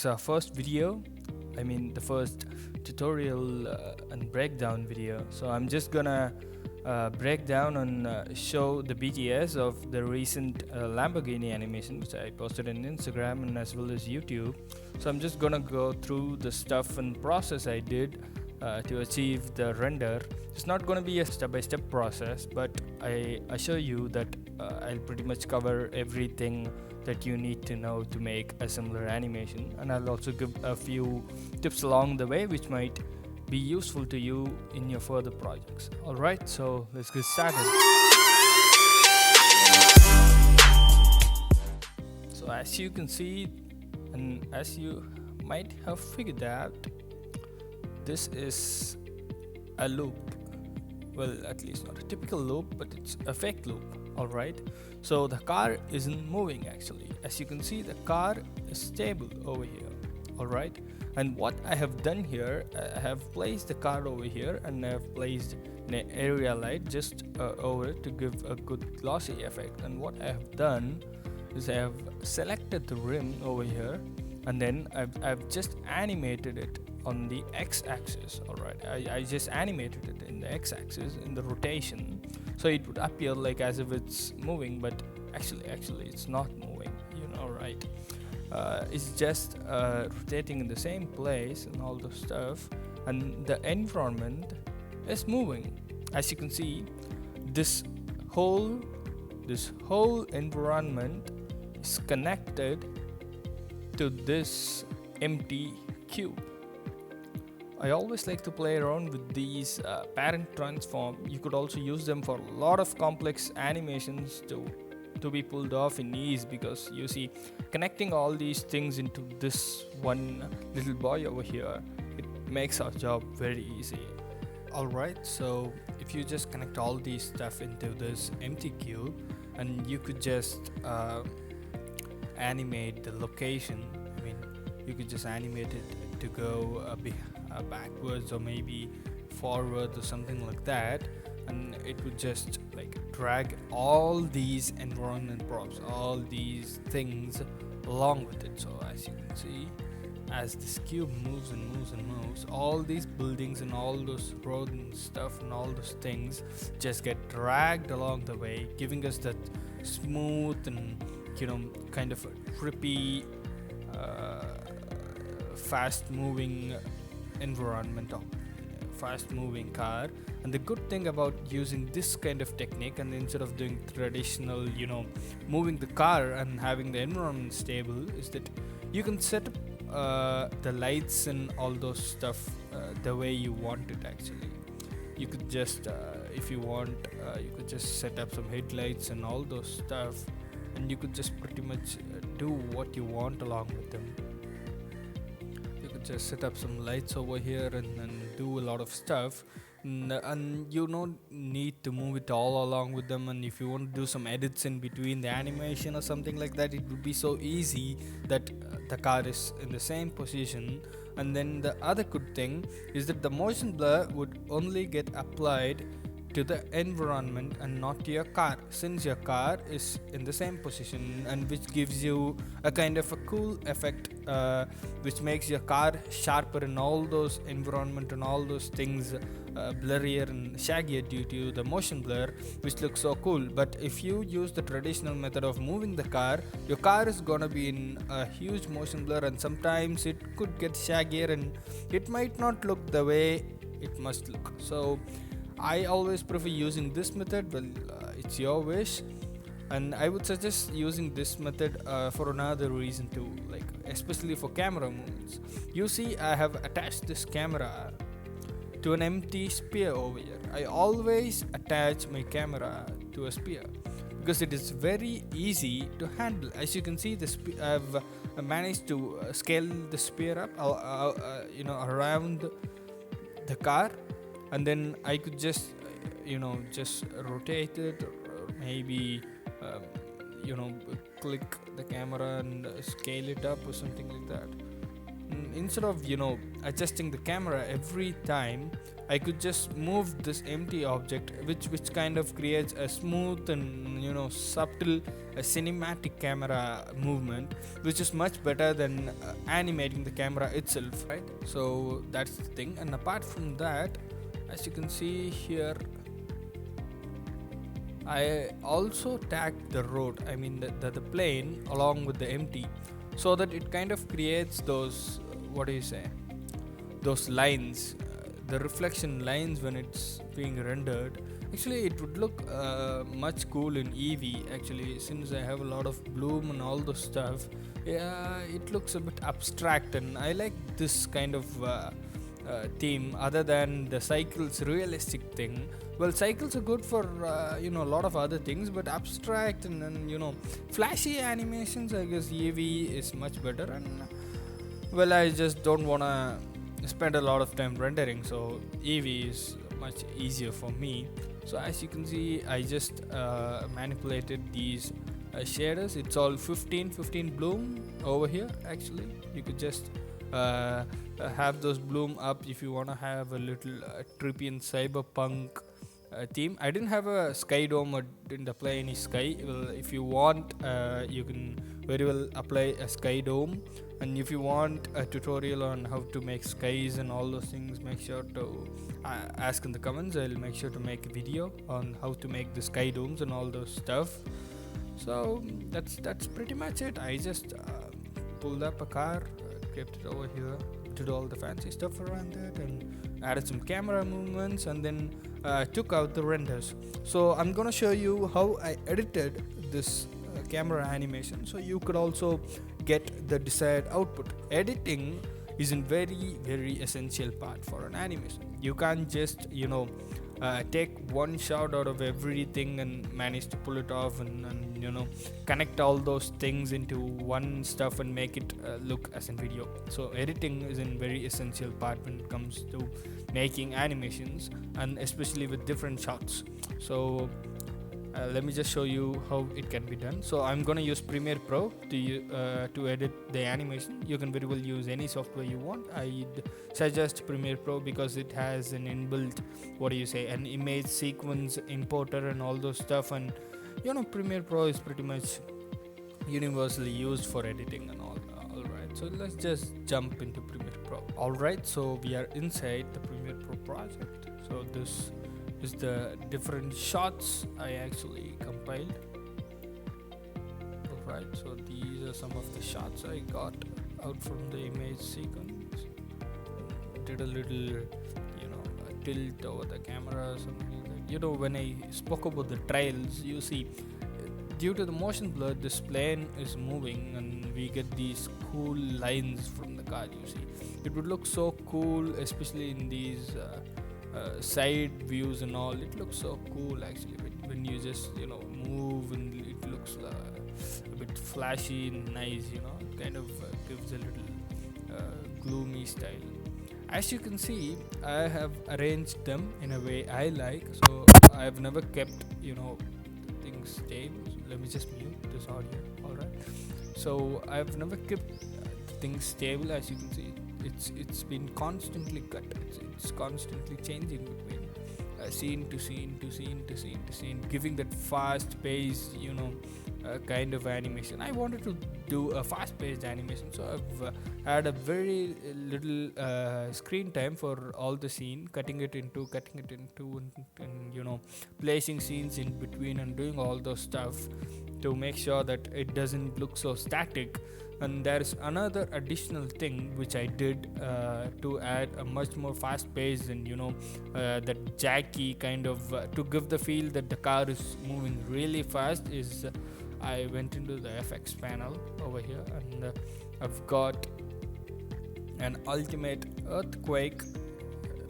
is our first video. I mean the first tutorial and breakdown video. So I'm just gonna break down and show the BTS of the recent Lamborghini animation which I posted on Instagram and as well as YouTube. So I'm just gonna go through the stuff and process I did to achieve the render. It's not going to be a step-by-step process, but I assure you that I'll pretty much cover everything that you need to know to make a similar animation, and I'll also give a few tips along the way which might be useful to you in your further projects. Alright, so let's get started. So as you can see, and as you might have figured out, this is a loop. Well, at least not a typical loop, but it's a fake loop. Alright, so the car isn't moving actually. As you can see, the car is stable over here. Alright, and what I have done here, I have placed the car over here and I have placed an area light just over it to give a good glossy effect. And what I have done is I have selected the rim over here, and then I've just animated it on the x-axis. Alright, I just animated it in the x-axis in the rotation, so it would appear like as if it's moving, but actually it's not moving, you know, right? It's just rotating in the same place and all the stuff, and the environment is moving. As you can see, this whole environment is connected to this empty cube. I always like to play around with these parent transform. You could also use them for a lot of complex animations to be pulled off in ease, because you see, connecting all these things into this one little boy over here, it makes our job very easy. Alright, so if you just connect all these stuff into this empty cube, and you could just animate the location. I mean, you could just animate it to go backwards or maybe forward or something like that, and it would just like drag all these environment props, all these things along with it. So as you can see, as this cube moves and moves and moves, all these buildings and all those roads and stuff and all those things just get dragged along the way, giving us that smooth and, you know, kind of trippy fast moving environment of fast moving car. And the good thing about using this kind of technique, and instead of doing traditional, you know, moving the car and having the environment stable, is that you can set up the lights and all those stuff the way you want it. Actually, you could just if you want, you could just set up some headlights and all those stuff, and you could just pretty much do what you want along with them. You could just set up some lights over here and do a lot of stuff, and you don't need to move it all along with them. And if you want to do some edits in between the animation or something like that, it would be so easy that the car is in the same position. And then the other good thing is that the motion blur would only get applied to the environment and not to your car, since your car is in the same position, and which gives you a kind of a cool effect, which makes your car sharper and all those environment and all those things blurrier and shaggier due to the motion blur, which looks so cool. But if you use the traditional method of moving the car, your car is gonna be in a huge motion blur, and sometimes it could get shaggier and it might not look the way it must look. So I always prefer using this method. Well, it's your wish, and I would suggest using this method for another reason too, like especially for camera movements. You see, I have attached this camera to an empty sphere over here. I always attach my camera to a sphere because it is very easy to handle. As you can see, I've managed to scale the sphere up, you know, around the car, and then I could just, you know, just rotate it, or maybe, you know, click the camera and scale it up or something like that. Instead of, you know, adjusting the camera every time, I could just move this empty object, which kind of creates a smooth and subtle cinematic camera movement, which is much better than animating the camera itself, right? So that's the thing. And apart from that, as you can see here, I also tagged the road, I mean the plane along with the empty, so that it kind of creates those what do you say, those lines, the reflection lines when it's being rendered. Actually, it would look much cool in Eevee. Actually, since I have a lot of bloom and all those stuff, yeah, it looks a bit abstract, and I like this kind of theme other than the cycles realistic thing. Well, cycles are good for a lot of other things, but abstract and flashy animations, I guess Eevee is much better. And well, I just don't wanna spend a lot of time rendering, so Eevee is much easier for me. So as you can see, I just manipulated these shaders. It's all 15 bloom over here. Actually, you could just have those bloom up if you want to have a little trippy and cyberpunk theme. I didn't have a sky dome or didn't apply any sky. Well, if you want, you can very well apply a sky dome. And if you want a tutorial on how to make skies and all those things, make sure to ask in the comments. I'll make sure to make a video on how to make the sky domes and all those stuff. So that's pretty much it. I just pulled up a car, kept it over here, did all the fancy stuff around it, and added some camera movements, and then took out the renders. So I'm gonna show you how I edited this camera animation, so you could also get the desired output. Editing is a very essential part for an animation. You can't just take one shot out of everything and manage to pull it off and connect all those things into one stuff and make it look as a video. So editing is a very essential part when it comes to making animations, and especially with different shots. So let me just show you how it can be done. So I'm gonna use Premiere Pro to edit the animation. You can very well use any software you want. I'd suggest Premiere Pro because it has an inbuilt an image sequence importer and all those stuff, and Premiere Pro is pretty much universally used for editing and all. Alright, so let's just jump into Premiere Pro. Alright, so we are inside the Premiere Pro project. So this is the different shots I actually compiled. Alright, so these are some of the shots I got out from the image sequence. Did a little tilt over the camera or something like that. When I spoke about the trails, you see, due to the motion blur, this plane is moving and we get these cool lines from the car. You see, it would look so cool, especially in these side views and all. It looks so cool actually when you just move, and it looks a bit flashy and nice. It kind of gives a little gloomy style. As you can see, I have arranged them in a way I like. So I've never kept things stable. So let me just mute this audio. Alright, so I've never kept things stable. As you can see, it's been constantly cut. It's constantly changing between scene to scene to scene to scene to scene, giving that fast paced kind of animation. I wanted to do a fast paced animation, so I've had a very little screen time for all the scene, cutting it into and placing scenes in between and doing all those stuff to make sure that it doesn't look so static. And there's another additional thing which I did to add a much more fast pace and that jacky kind of to give the feel that the car is moving really fast is I went into the FX panel over here, and I've got an ultimate earthquake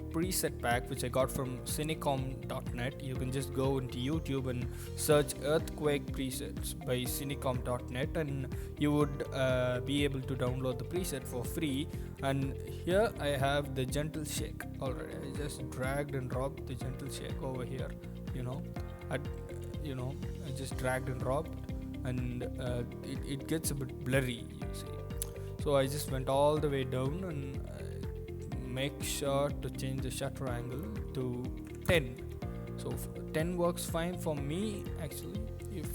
preset pack which I got from cinecom.net. You can just go into YouTube and search earthquake presets by cinecom.net, and you would be able to download the preset for free. And here I have the gentle shake already. I just dragged and dropped the gentle shake over here. I just dragged and dropped, and it gets a bit blurry, you see. So I just went all the way down and make sure to change the shutter angle to 10. So 10 works fine for me actually. If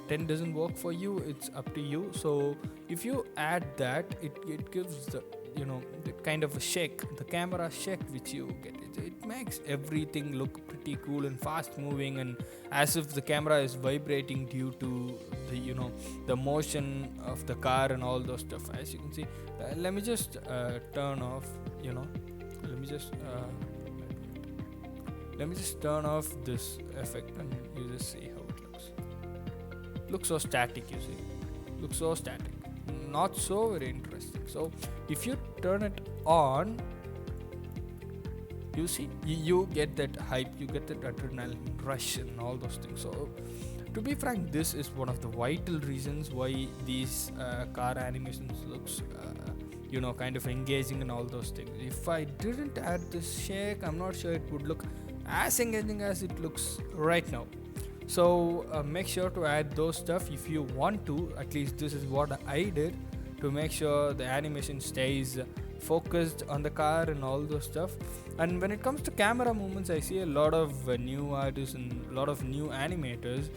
10 doesn't work for you, it's up to you. So if you add that, it gives the, the kind of a shake, the camera shake which you get. It makes everything look pretty cool and fast moving, and as if the camera is vibrating due to the, the motion of the car and all those stuff. As you can see, let me just turn off, let me just turn off this effect, and you just see how it looks so static. You see, looks so static, not so very interesting. So if you turn it on, you see, you get that hype, you get that adrenaline rush and all those things. So to be frank, this is one of the vital reasons why these car animations looks kind of engaging and all those things. If I didn't add this shake, I'm not sure it would look as engaging as it looks right now. So make sure to add those stuff if you want to. At least this is what I did to make sure the animation stays focused on the car and all those stuff. And when it comes to camera movements, I see a lot of new artists and a lot of new animators,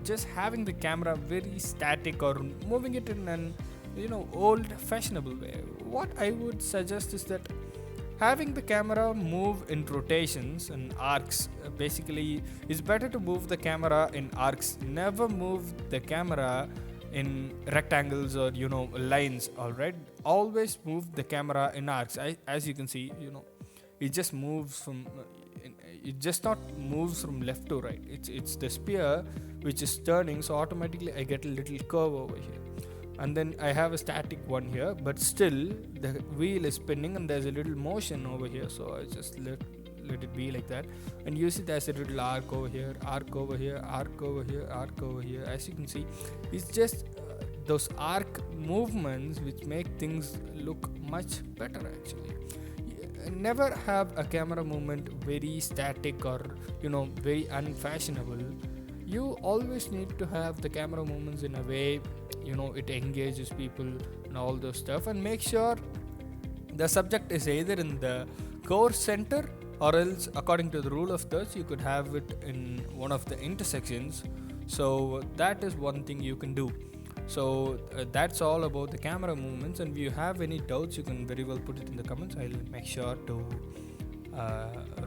just having the camera very static or moving it in an old fashionable way. What I would suggest is that having the camera move in rotations and arcs, basically it's better to move the camera in arcs. Never move the camera in rectangles or lines. All right, always move the camera in arcs. As you can see, it just moves from it just not moves from left to right. It's the spear which is turning, so automatically I get a little curve over here, and then I have a static one here, but still the wheel is spinning and there's a little motion over here, so I just let it be like that. And you see there's a little arc over here, arc over here, arc over here, arc over here. As you can see, it's just those arc movements which make things look much better actually. Never have a camera movement very static or very unfashionable. You always need to have the camera movements in a way it engages people and all those stuff, and make sure the subject is either in the core center, or else according to the rule of thirds you could have it in one of the intersections. So that is one thing you can do. So that's all about the camera movements, and if you have any doubts you can very well put it in the comments. I'll make sure to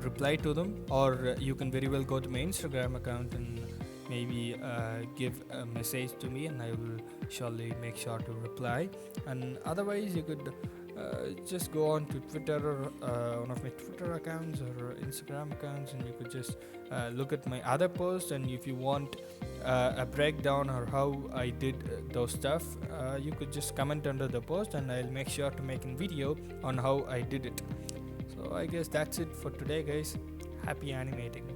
reply to them, or you can very well go to my Instagram account and maybe give a message to me, and I will surely make sure to reply. And otherwise you could just go on to Twitter or one of my Twitter accounts or Instagram accounts, and you could just look at my other posts. And if you want a breakdown or how I did those stuff, you could just comment under the post, and I'll make sure to make a video on how I did it. So I guess that's it for today, guys. Happy animating.